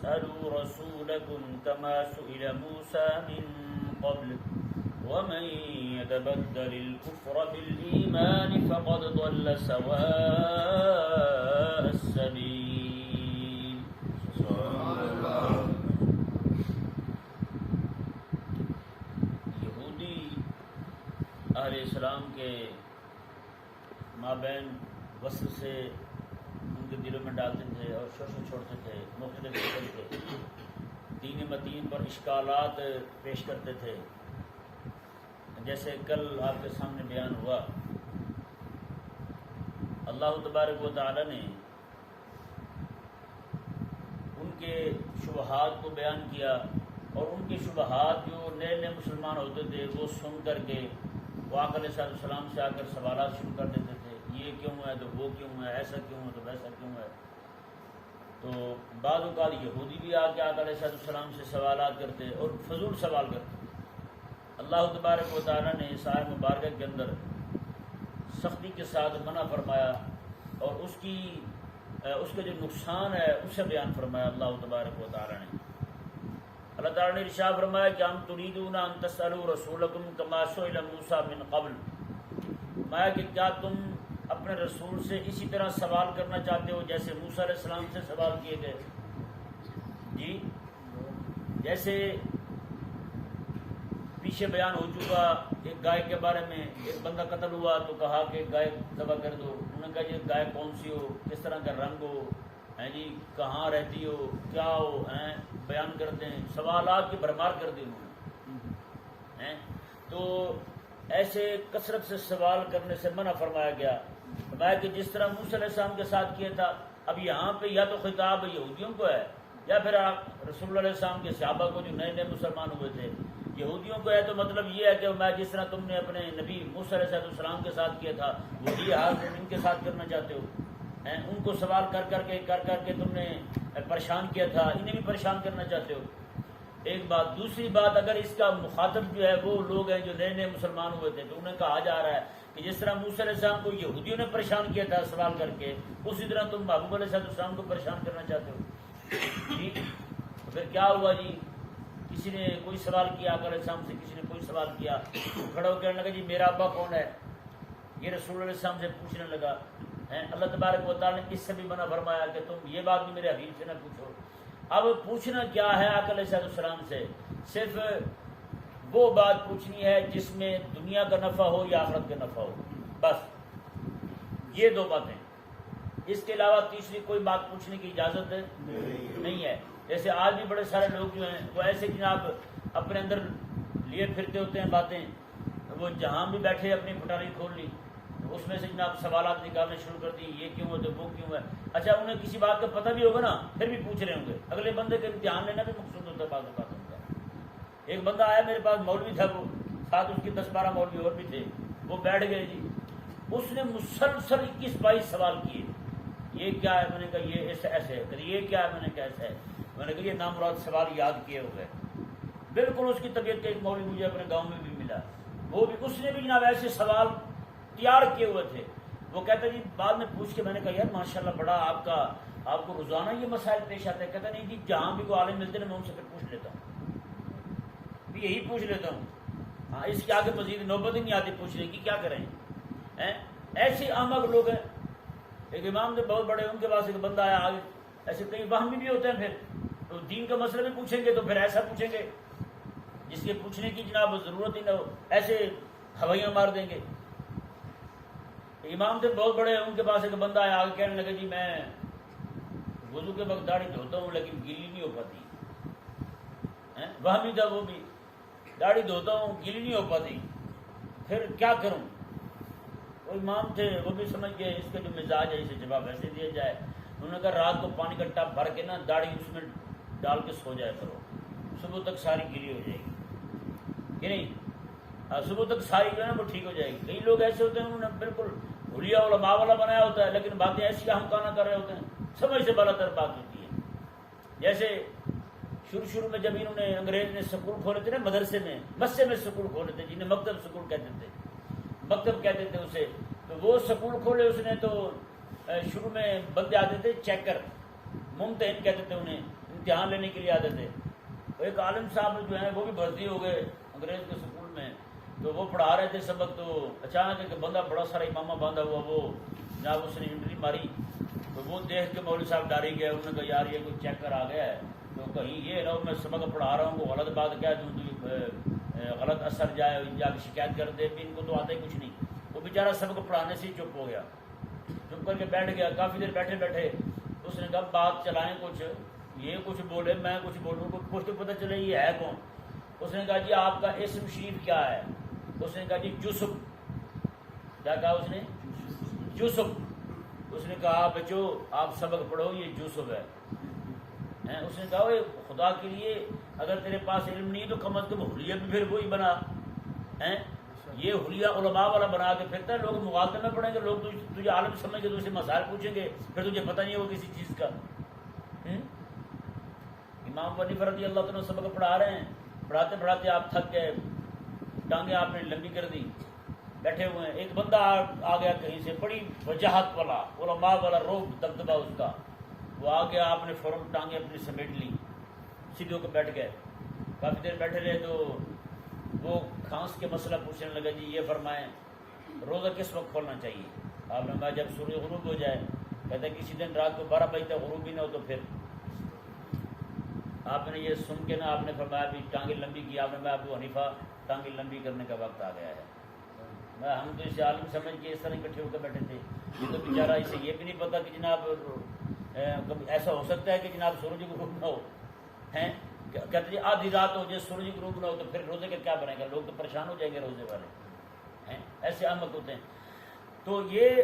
تسألوا رسولكم كما سئل موسى من قبل ومن يتبدل الكفر بالإيمان فقد ضل سواء السبيل. یہودی علیہ السلام کے مابین وصل سے ان کے دلوں میں ڈالتے تھے اور شوشے چھوڑتے تھے، مختلف قسم کے دین متین پر اشکالات پیش کرتے تھے. جیسے کل آپ کے سامنے بیان ہوا، اللہ تبارک و تعالی نے ان کے شبہات کو بیان کیا، اور ان کے شبہات جو نئے نئے مسلمان ہوتے تھے وہ سن کر کے وہ آقا علیہ السلام سے آ کر سوالات شروع کر دیتے تھے، یہ کیوں ہے تو وہ کیوں ہے، ایسا کیوں ہے تو ویسا کیوں ہے. تو بعض اوقات یہودی بھی آ کے آقا علیہ السلام سے سوالات کرتے اور فضول سوال کرتے. اللہ تبارک و تعالیٰ نے اس آیت مبارکہ کے اندر سختی کے ساتھ منع فرمایا اور اس کا جو نقصان ہے اسے بیان فرمایا. اللہ تبارک و تعالیٰ نے ارشاد فرمایا کہ ہم تريدون ان تسألوا رسولكم كما سئل موسى من قبل، فرمایا کہ کیا تم اپنے رسول سے اسی طرح سوال کرنا چاہتے ہو جیسے موسیٰ علیہ السلام سے سوال کیے گئے. جی جیسے پیچھے بیان ہو چکا ایک گائے کے بارے میں، ایک بندہ قتل ہوا تو کہا کہ گائے ذبح کر دو. انہوں نے کہا یہ گائے کون سی ہو، کس طرح کا رنگ ہو، جی کہاں رہتی ہو، کیا ہو، بیان کرتے ہیں، سوالات کی بھرمار کر دی انہوں نے. تو ایسے کثرت سے سوال کرنے سے منع فرمایا گیا. فرمایا کہ جس طرح موسیٰ علیہ السلام کے ساتھ کیا تھا، اب یہاں پہ یا تو خطاب یہودیوں کو ہے یا پھر آپ رسول اللہ علیہ السلام کے صحابہ کو جو نئے نئے مسلمان ہوئے تھے. یہودیوں کو ہے تو مطلب یہ ہے کہ میں جس طرح تم نے اپنے نبی موسیٰ علیہ السلام کے ساتھ کیا تھا وہی حال تم ان کے ساتھ کرنا چاہتے ہو. ان کو سوال کر کر کے تم نے پریشان کیا تھا، انہیں بھی پریشان کرنا چاہتے ہو. ایک بات. دوسری بات، اگر اس کا مخاطب جو ہے وہ لوگ ہیں جو نئے نئے مسلمان ہوئے تھے تو انہیں کہا جا رہا ہے کہ جس طرح موسیٰ علیہ السلام کو یہودیوں نے پریشان کیا تھا سوال کر کے، اسی طرح تم محبوب علیہ السلام کو پریشان کرنا چاہتے ہو. جی پھر کیا ہوا جی؟ کسی نے کوئی سوال کیا آقا علیہ السلام سے، کسی نے کوئی سوال کیا، کھڑا ہو کہنے لگا جی میرا ابا کون ہے. یہ رسول اللہ علیہ السلام سے پوچھنے لگا. اللہ تبارک و تعالیٰ نے اس سے بھی منع فرمایا کہ تم یہ بات بھی میرے حبیب سے نہ پوچھو. اب پوچھنا کیا ہے آقا علیہ السلام سے؟ صرف وہ بات پوچھنی ہے جس میں دنیا کا نفع ہو یا آخرت کا نفع ہو، بس یہ دو باتیں. اس کے علاوہ تیسری کوئی بات پوچھنے کی اجازت نہیں ہے. جیسے آج بھی بڑے سارے لوگ جو ہیں وہ ایسے جناب اپنے اندر لیے پھرتے ہوتے ہیں باتیں، وہ جہاں بھی بیٹھے اپنی پٹاری کھول لی، اس میں سے جناب سوالات نکالنے شروع کر دی، یہ کیوں ہے تو وہ کیوں ہے. اچھا انہیں کسی بات کا پتہ بھی ہوگا نا پھر بھی پوچھ رہے ہوں گے. اگلے بندے کا امتحان لینا بھی مقصود ہوتا ہے بعض اوقات ان کا. ایک بندہ آیا میرے پاس، مولوی تھا، وہ ساتھ اس کے 10-12 مولوی اور بھی تھے. وہ بیٹھ گئے جی، اس نے مسلسل 21-22 سوال کیے. یہ کیا ہے؟ میں نے کہا یہ ایسے ایسے ہے. یہ کیا ہے؟ میں نے کہا ایسا ہے. میں نے کہا یہ نامراد سوال یاد کیے ہوئے. بالکل اس کی طبیعت کا ایک مولوی مجھے اپنے گاؤں میں بھی ملا، وہ بھی اس نے بھی جناب ایسے سوال تیار کیے ہوئے تھے. وہ کہتا جی بعد میں پوچھ کے میں نے کہا یار ماشاءاللہ بڑا آپ کو روزانہ یہ مسائل پیش آتے ہیں. کہتا نہیں جی جہاں بھی کوئی عالم ملتے ہیں میں ان سے پھر پوچھ لیتا ہوں، یہی پوچھ لیتا ہوں. ہاں اس کے آگے مزید نوبت ہی نہیں آتی پوچھنے کی، کیا کریں. ایسے احمق لوگ ہیں. ایک امام تھے بہت بڑے، ان کے پاس ایک بندہ آیا آگے. ایسے کئی وہمی بھی ہوتے ہیں، پھر تو دین کا مسئلہ بھی پوچھیں گے تو پھر ایسا پوچھیں گے جس کے پوچھنے کی جناب ضرورت ہی نہ ہو، ایسے ہوائیاں مار دیں گے. امام تھے بہت بڑے، ان کے پاس ایک بندہ آیا آگے کہنے لگا جی میں وضو کے وقت داڑھی دھوتا ہوں لیکن گیلی نہیں ہو پاتی. وہمی تھا وہ بھی، داڑھی دھوتا ہوں گیلی نہیں ہو پاتی، پھر کیا کروں. وہ امام تھے، وہ بھی سمجھ گئے اس کا جو مزاج ہے اسے جواب ایسے دیا جائے. انہوں نے کہا رات کو پانی کا ٹب بھر کے نا داڑھی اس میں ڈال کے سو جایا کرو، صبح تک ساری گیلی ہو جائے گی. کہ نہیں؟ صبح تک ساری جو ہے نا وہ ٹھیک ہو جائے گی. کئی لوگ ایسے ہوتے ہیں انہوں نے بالکل حلیہ علماء والا بنایا ہوتا ہے لیکن باتیں ایسی ہمکانہ کر رہے ہوتے ہیں، سمجھ سے بالا تر بات ہوتی ہے. جیسے شروع میں جب انہوں نے انگریز نے سکول کھولے تھے نا مدرسے میں، مسجد میں سکول کھولے تھے جنہیں مکتب سکول کہتے تھے، مکتب کہتے تھے اسے. تو وہ سکول کھولے اس نے تو شروع میں بندے آتے تھے چیکر، ممتحن کہتے تھے انہیں، امتحان لینے کے لیے آتے تھے. تو ایک عالم صاحب جو ہیں وہ بھی بھرتی ہو گئے انگریز کے اسکول میں, تو وہ پڑھا رہے تھے سبق, تو اچانک ایک بندہ بڑا سارا امامہ باندھا ہوا, وہ جناب اس نے انٹری ماری, تو وہ دیکھ کے مولوی صاحب ڈر ہی گئے. انہوں نے کہا یار یہ کوئی چیک کر آ گیا ہے, تو کہیں یہ نہ میں سبق پڑھا رہا ہوں وہ غلط بات کیا دوں, غلط اثر جائے, جا کے شکایت کر دے, ان کو تو آتا ہی کچھ نہیں. وہ بیچارہ سبق پڑھانے سے ہی چپ ہو گیا, چپ کر کے بیٹھ گیا. کافی دیر بیٹھے بیٹھے اس نے کہا بات چلائیں کچھ, یہ کچھ بولے میں کچھ بولوں, کچھ تو پتہ چلے یہ ہے کون. اس نے کہا جی آپ کا اسم شریف کیا ہے؟ اس نے کہا جی یوسف. کیا کہا اس نے؟ یوسف. اس نے کہا بچو آپ سبق پڑھو, یہ یوسف ہے. اس نے کہا خدا کے لیے اگر تیرے پاس علم نہیں تو کم از کم حلیہ بھی پھر وہی بنا. یہ حلیہ علماء والا بنا کے پھرتا ہے, لوگ مغالطے میں پڑھیں گے, لوگ تجھے عالم سمجھ کے تو اسے مسائل پوچھیں گے, پھر تجھے پتہ نہیں ہوگا کسی چیز کا. امام ابو حنیفہ رضی اللہ عنہ سبق پڑھا رہے ہیں, پڑھاتے پڑھاتے آپ تھک گئے, ٹانگیں آپ نے لمبی کر دی, بیٹھے ہوئے ہیں. ایک بندہ آ گیا کہیں سے, بڑی وجاہت والا علماء والا روب دبدبا اس کا, وہ آ گیا, آپ نے فوراً ٹانگیں اپنی سمیٹ لی, سیدھے ہو کے بیٹھ گئے. کافی دیر بیٹھے رہے تو وہ کھانس کے مسئلہ پوچھنے لگا, جی یہ فرمائیں روزہ کس وقت کھولنا چاہیے؟ آپ نے کہا جب سورج غروب ہو جائے. کہتے ہیں کسی دن رات کو 12 بجے تک غروب ہی نہ ہو تو پھر. آپ نے یہ سن کے نا آپ نے فرمایا بھی ٹانگیں لمبی کی. آپ نے کہا ابو حنیفہ ٹانگیں لمبی کرنے کا وقت آ گیا ہے. ہم تو اسے عالم سمجھ کے اس طرح اکٹھے ہو کے بیٹھے تھے. یہ تو بیچارہ اسے یہ بھی نہیں پتا کہ جناب ایسا ہو سکتا ہے کہ جناب سورج غروب نہ ہو. کہتے ہیں آدھی رات ہو جائے سورج غروب نہ ہو تو پھر روزے کا کیا بنے گا, لوگ تو پریشان ہو جائیں گے روزے والے. ایسے احمق ہوتے ہیں. تو یہ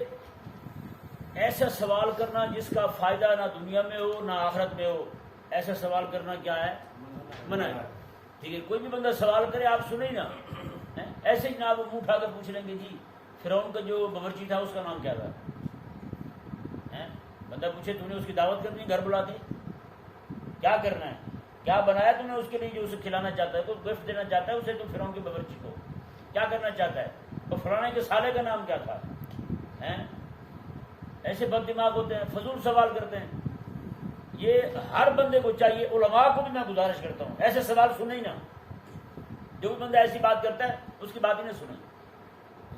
ایسا سوال کرنا جس کا فائدہ نہ دنیا میں ہو نہ آخرت میں ہو, ایسا سوال کرنا کیا ہے؟ منع ہے. ٹھیک ہے, کوئی بھی بندہ سوال کرے آپ سنیں نا, ایسے جناب وہ منہ اٹھا کر پوچھ لیں گے جی فرعون کا جو باورچی تھا اس کا نام کیا تھا. بندہ پوچھے تو نے اس کی دعوت کرنی ہے, گھر بلا کے کیا کرنا ہے, کیا بنایا تم نے اس کے لیے جو اسے کھلانا چاہتا ہے, تو گفٹ دینا چاہتا ہے اسے, تو فرعون کی باورچی کو کیا کرنا چاہتا ہے, تو فلانے کے سالے کا نام کیا تھا. ایسے بد دماغ ہوتے ہیں, فضول سوال کرتے ہیں. یہ ہر بندے کو چاہیے, علماء کو بھی میں گزارش کرتا ہوں ایسے سوال سنیں ہی نہ. جو بھی بندہ ایسی بات کرتا ہے اس کی بات ہی نہ سنیں.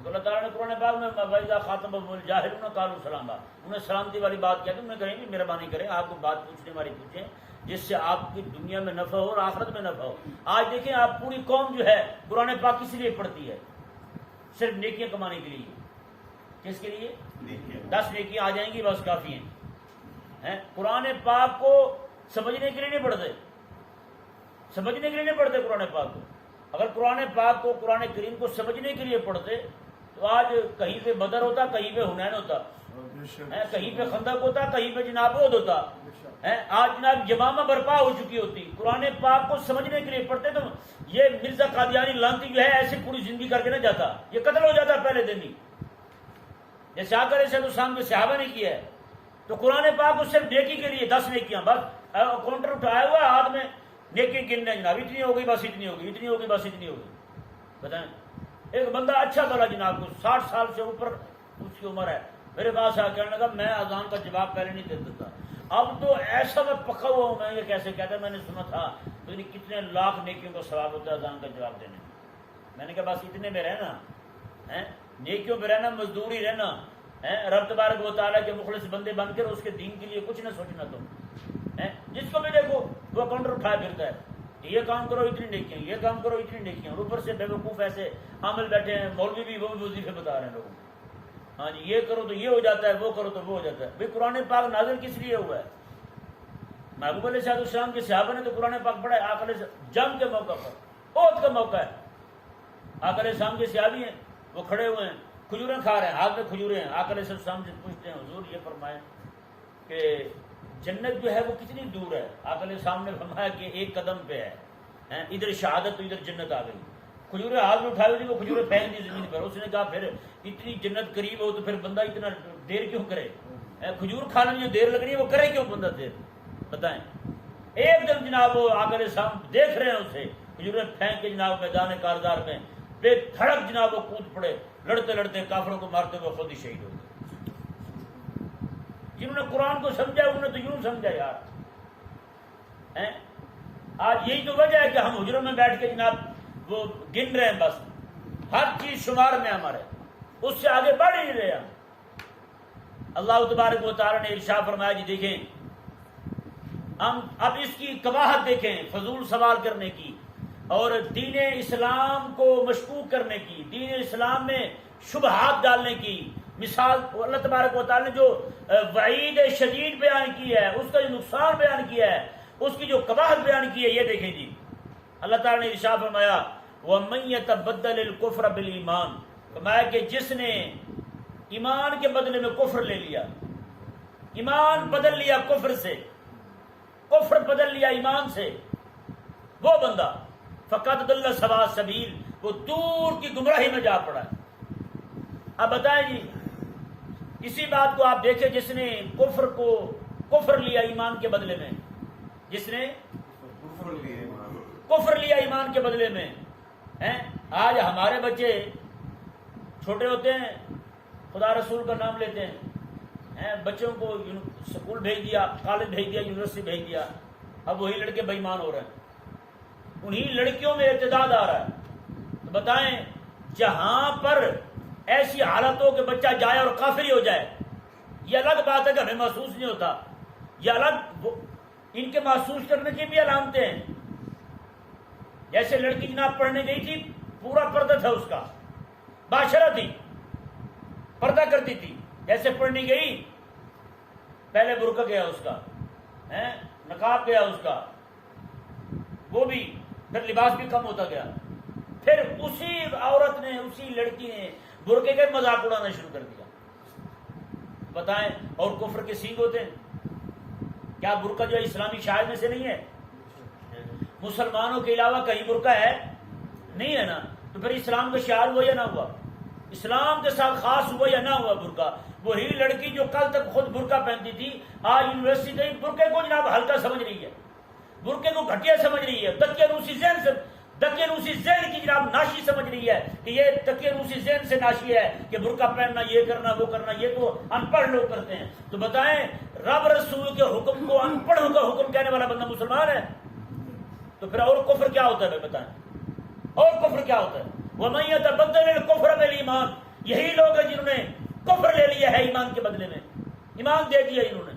اللہ تعالیٰ نے قرآن پاک میں وَإِذَا خَاطَبَهُمُ الْجَاهِلُونَ قَالُوا سَلَامًا, انہیں سلامتی والی بات کیا, تم نے کہیں بھی مہربانی کریں آپ کو بات پوچھنے والی پوچھیں جس سے آپ کی دنیا میں نفع ہو اور آخرت میں نفع ہو. آج دیکھیں آپ پوری قوم جو ہے قرآن پاک کس لیے پڑھتی ہے؟ صرف نیکیاں کمانے کے لیے. کس کے لیے؟ 10 نیکیاں آ جائیں گی بس کافی ہیں. قرآن پاک کو سمجھنے کے لیے نہیں پڑھتے, سمجھنے کے لیے نہیں پڑھتے قرآن پاک کو. اگر قرآن پاک کو, قرآن کریم کو سمجھنے کے لیے پڑھتے تو آج کہیں پہ بدر ہوتا, کہیں پہ حنین ہوتا, کہیں پہ خندق ہوتا, کہیں پہ جناب احد ہوتا. آج جناب یمامہ برپا ہو چکی ہوتی. قرآن پاک کو سمجھنے کے لیے پڑھتے تو یہ مرزا قادیانی لانتی جو ہے ایسے پوری زندگی کر کے نہ جاتا, یہ قتل ہو جاتا پہلے دن ہی, جیسے آ کر ایسے شام کے صحابہ نے کیا ہے. تو قرآن پاک کو صرف نیکی کے لیے 10 نیکیاں بس, کاؤنٹر اٹھایا ہوا ہاتھ میں, نیکی گننا جناب, اتنی ہوگی بس اتنی ہوگی, اتنی ہوگی بس اتنی ہوگی. بتائیں ایک بندہ اچھا بلا جناب کو 60 سال سے اوپر اس کی عمر ہے, میرے پاس آ کہنے لگا میں اذان کا جواب پہلے نہیں دیتا تھا, اب تو ایسا میں پکا ہوا ہوں. میں یہ کیسے کہتا, میں نے سنا تھا کتنے لاکھ نیکیوں کا ثواب ہوتا ہے اذان کا جواب دینے میں. میں نے کہا بس اتنے میں رہنا, نیکیوں میں رہنا, مزدوری رہنا, رب تبارک و تعالیٰ کے مخلص بندے بن کر اس کے دین کے لیے کچھ نہ سوچنا. تم جس کو بھی دیکھو وہ کاؤنٹر اٹھایا پھرتا ہے, یہ کام کرو اتنی نیکیاں, یہ کام کرو اتنی نیکیاں. اوپر سے بے وقوف ایسے عامل بیٹھے ہیں, مولوی بھی وہ وظیفے بتا رہے ہیں لوگوں کو. ہاں جی یہ کرو تو یہ ہو جاتا ہے, وہ کرو تو وہ ہو جاتا ہے. بھائی قرآن پاک نازل کس لیے ہوا ہے؟ محبوب علیہ صاحب السلام کے صحابہ نے تو قرآن پاک پڑھا ہے. آقا علیہ جنگ کے موقع پر, عہد کا موقع ہے, آقا علیہ السلام کے صحابی ہیں, وہ کھڑے ہوئے ہیں, کھجوریں کھا رہے ہیں, ہاتھ میں کھجوریں ہیں. آقا علیہ السلام سے پوچھتے ہیں حضور یہ فرمائیں کہ جنت جو ہے وہ کتنی دور ہے؟ آقا علیہ السلام نے فرمایا کہ 1 قدم پہ ہے, ادھر شہادت تو ادھر جنت آ گئی. کھجوریں ہاتھ میں اٹھائی ہوئی, وہ کھجوریں پھینک دی زمین پر. اس نے کہا پھر اتنی جنت قریب ہو تو پھر بندہ اتنا دیر کیوں کرے؟ کھجور کھانے میں جو دیر لگ رہی ہے وہ کرے کیوں بندہ دیر؟ بتائیں. ایک دم جناب وہ آقا علیہ السلام دیکھ رہے ہیں اسے, کھجوریں پھینک کے جناب میدان کارزار میں بے دھڑک جناب وہ کود پڑے, لڑتے لڑتے کافروں کو مارتے ہوئے خود ہی شہید ہو گئے. جنہوں نے قرآن کو سمجھا انہوں نے تو یوں سمجھا یار, آج یہی تو وجہ ہے کہ ہم حجروں میں بیٹھ کے جناب وہ گن رہے ہیں، بس ہر چیز شمار میں ہمارے، اس سے آگے بڑھ ہی نہیں رہے ہم۔ اللہ تبارک و تعالیٰ نے ارشاد فرمایا جی دیکھیں ہم اب اس کی قباحت دیکھیں، فضول سوال کرنے کی اور دین اسلام کو مشکوک کرنے کی، دین اسلام میں شبہات ڈالنے کی مثال اللہ تبارک و تعالیٰ نے جو وعید شدید بیان کی ہے، اس کا جو نقصان بیان کیا ہے، اس کی جو قباحت بیان کی ہے، یہ دیکھیں جی اللہ تعالیٰ نے ارشاد فرمایا وَمَن يَتَبَدَّلِ الْكُفْرَ بِالْإِيمَانِ، فرمایا کہ جس نے ایمان کے بدلے میں کفر لے لیا، ایمان بدل لیا کفر سے، کفر بدل لیا ایمان سے، وہ بندہ فقط ضل سواء السبیل، وہ دور کی گمراہی میں جا پڑا ہے۔ اب بتائیں جی اسی بات کو آپ دیکھیں، جس نے کفر لیا ایمان کے بدلے میں، جس نے کفر لیا ایمان کے بدلے میں، آج ہمارے بچے چھوٹے ہوتے ہیں خدا رسول کا نام لیتے ہیں، بچوں کو اسکول بھیج دیا، کالج بھیج دیا، یونیورسٹی بھیج دیا، اب وہی لڑکے بے ایمان ہو رہے ہیں، انہی لڑکیوں میں ارتداد آ رہا ہے۔ تو بتائیں جہاں پر ایسی حالت ہو کہ بچہ جائے اور کافر ہی ہو جائے، یہ الگ بات ہے کہ ہمیں محسوس نہیں ہوتا، یہ الگ ان کے محسوس کرنے کی بھی علامتیں ہیں۔ جیسے لڑکی جناب پڑھنے گئی تھی، پورا پردہ تھا اس کا، باشرہ تھی، پردہ کرتی تھی، جیسے پڑھنے گئی پہلے برقع گیا اس کا، نقاب گیا اس کا، وہ بھی پھر لباس بھی کم ہوتا گیا، پھر اسی عورت نے، اسی لڑکی نے برقعے کا مذاق اڑانا شروع کر دیا۔ بتائیں اور کفر کے سینگ ہوتے ہیں، کیا برقع جو اسلامی شاعر میں سے نہیں ہے؟ مسلمانوں کے علاوہ کہیں برقع ہے نہیں ہے نا، تو پھر اسلام کا شعار ہوا یا نہ ہوا؟ اسلام کے ساتھ خاص ہوا یا نہ ہوا برقع؟ وہی لڑکی جو کل تک خود برقع پہنتی تھی، آج یونیورسٹی گئی، برقعے کو جناب ہلکا سمجھ رہی ہے، برقعے کو گھٹیا سمجھ رہی ہے، تکیہ روسی ذہن کی جناب ناشی سمجھ رہی ہے کہ یہ تکیہ روسی ذہن سے ناشی ہے کہ برقع پہننا، یہ کرنا، وہ کرنا، یہ تو ان پڑھ لوگ کرتے ہیں۔ تو بتائیں رب رسول کے حکم کو ان پڑھوں کا حکم کہنے والا بندہ مسلمان ہے؟ تو پھر اور کفر کیا ہوتا ہے بتائیں، اور کفر کیا ہوتا ہے؟ وَمَن يَتَبَدَّلِ الْكُفْرَ بِالْإِيمَانِ، یہی لوگ ہیں جنہوں نے کفر لے لیا ہے ایمان کے بدلے میں، ایمان دے دیا انہوں نے۔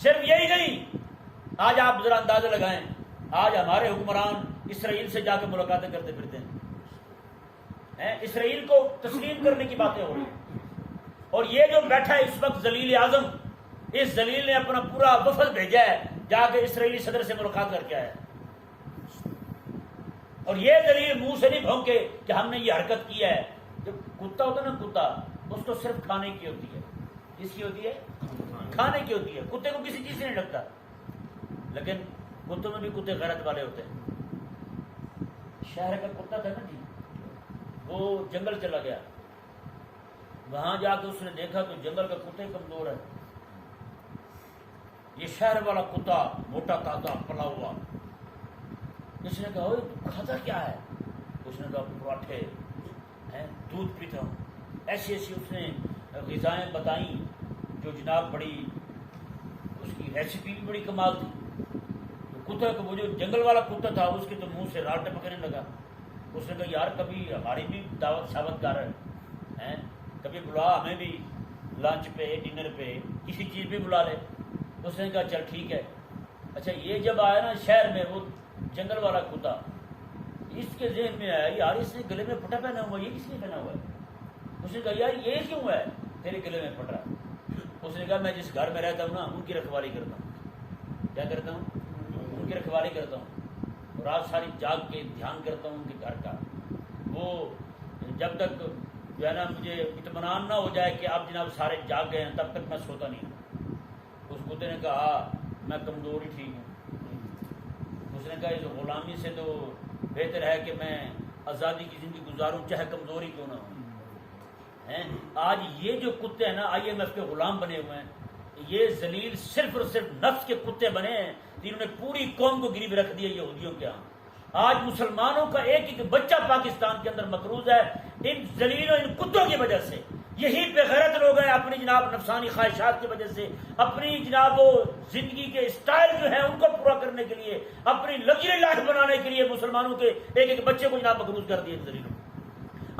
صرف یہی نہیں، آج آپ ذرا اندازہ لگائیں، آج ہمارے حکمران اسرائیل سے جا کے ملاقاتیں کرتے پھرتے ہیں، اسرائیل کو تسلیم کرنے کی باتیں ہو رہی ہیں، اور یہ جو بیٹھا ہے اس وقت ذلیل اعظم، اس ذلیل نے اپنا پورا وفد بھیجا ہے جا کے اسرائیلی صدر سے ملاقات کر کے آیا، اور یہ ذلیل منہ سے نہیں بھونکے کہ ہم نے یہ حرکت کی ہے۔ جو کتا ہوتا ہے نا، کتا اس کو صرف کھانے کی ہوتی ہے، کس کی ہوتی ہے؟ کھانے کی ہوتی ہے، کتے کو کسی چیز سے نہیں لگتا، لیکن کتوں میں بھی کتے غیرت والے ہوتے ہیں۔ شہر کا کتا تھا نا جی، وہ جنگل چلا گیا، وہاں جا کے اس نے دیکھا تو جنگل کا کتے کمزور ہے، یہ شہر والا کتا موٹا تازہ پلا ہوا۔ اس نے کہا تو کھاتا کیا ہے؟ اس نے کہا پراٹھے ہیں، دودھ پیتا ہوں، ایسی ایسی اس نے غذائیں بتائیں جو جناب بڑی، اس کی ریسیپی بھی بڑی کمال تھی۔ کتا کو وہ جو جنگل والا کتا تھا اس کے تو منہ سے رال ٹپکنے لگا۔ اس نے کہا یار کبھی ہماری بھی دعوت شاوت کر ہے، کبھی بلا ہمیں بھی لنچ پہ، ڈنر پہ، کسی چیز پہ بلا لے۔ اس نے کہا چل ٹھیک ہے۔ اچھا یہ جب آیا نا شہر میں وہ جنگل والا کتا، اس کے ذہن میں آیا یار اس نے گلے میں پھٹا پہنا ہوا، یہ کس نے پہنا ہوا ہے؟ اس نے کہا یار یہ کیوں ہے تیرے گلے میں پھٹا؟ اس نے کہا میں جس گھر میں رہتا ہوں نا ان کی رکھوالی کرتا ہوں۔ کیا کرتا ہوں؟ ان کی رکھوالی کرتا ہوں، رات ساری جاگ کے دھیان کرتا ہوں ان کے گھر کا۔ وہ جب تک جو ہے نا مجھے اطمینان نہ ہو جائے کہ اب جناب سارے جاگ گئے ہیں تب تک میں سوتا نہیں ہوں۔ اس کتے نے کہا میں کمزور ہی ٹھیک ہوں۔ اس نے کہا اس غلامی سے تو بہتر ہے کہ میں آزادی کی زندگی گزاروں چاہے کمزوری کیوں نہ ہو۔ آج یہ جو کتے ہیں نا IMF کے غلام بنے ہوئے ہیں، یہ ذلیل صرف اور صرف نفس کے کتے بنے ہیں، جنہوں نے پوری قوم کو گریب رکھ دیا یہودیوں کے ہاں۔ آج مسلمانوں کا ایک ایک بچہ پاکستان کے اندر مقروض ہے ان ذلیل و ان کتوں کی وجہ سے۔ یہی بے غیرت لوگ ہیں اپنی جناب نفسانی خواہشات کی وجہ سے، اپنی جناب وہ زندگی کے اسٹائل جو ہیں ان کو پورا کرنے کے لیے، اپنی لگژری لائف بنانے کے لیے مسلمانوں کے ایک ایک بچے کو جناب مقروض کر دیے ذلیلوں۔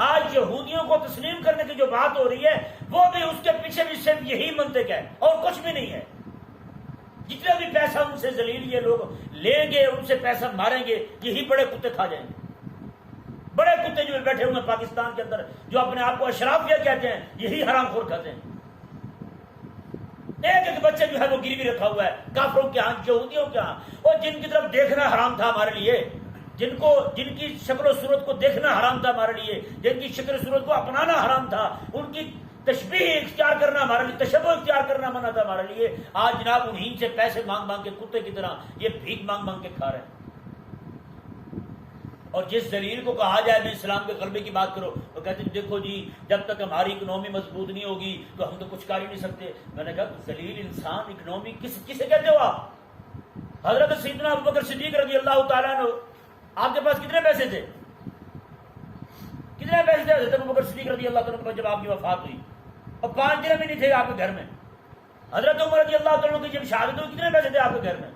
آج یہودیوں کو تسلیم کرنے کی جو بات ہو رہی ہے وہ بھی اس کے پیچھے بھی صرف یہی منطق ہے اور کچھ بھی نہیں ہے۔ جتنا بھی پیسہ ان سے ذلیل یہ لوگ لیں گے، ان سے پیسہ ماریں گے، یہی بڑے کتے کھا جائیں گے۔ بڑے کتے جو بیٹھے ہوئے ہیں پاکستان کے اندر، جو اپنے آپ کو اشرافیہ کہتے ہیں، یہی حرام خور کھاتے ہیں۔ ایک ایک بچے جو ہے وہ گروی رکھا ہوا ہے کافروں کے ہاں، یہودیوں کے ہاں، اور جن کی طرف دیکھنا حرام تھا ہمارے لیے، جن کی شکل و صورت کو دیکھنا حرام تھا ہمارے لیے، جن کی شکل و صورت کو اپنانا حرام تھا، ان کی تشبیہ اختیار کرنا ہمارے لیے، تشبہ اختیار کرنا منع تھا ہمارے لیے، آج جناب انہیں سے پیسے مانگ مانگ کے کتے کی طرح یہ بھیک مانگ مانگ کے کھا رہے ہیں۔ اور جس ذلیل کو کہا جائے میں اسلام کے غلبے کی بات کرو، وہ کہتے ہیں دیکھو جی جب تک ہماری اکنومی مضبوط نہیں ہوگی تو ہم تو کچھ کر ہی نہیں سکتے۔ میں نے کہا ذلیل انسان اکنومی کسے کہتے ہو آپ؟ حضرت سیدنا ابوبکر صدیق رضی اللہ تعالیٰ عنہ، آپ کے پاس کتنے پیسے تھے؟ کتنے پیسے تھے حضرت ابوبکر صدیق رضی اللہ تعالیٰ عنہ جب آپ کی وفات ہوئی؟ اور 5 درہم بھی نہیں تھے آپ کے گھر میں۔ حضرت عمر رضی اللہ تعالیٰ عنہ کی جب شہادت ہوئی کتنے پیسے تھے آپ کے گھر میں؟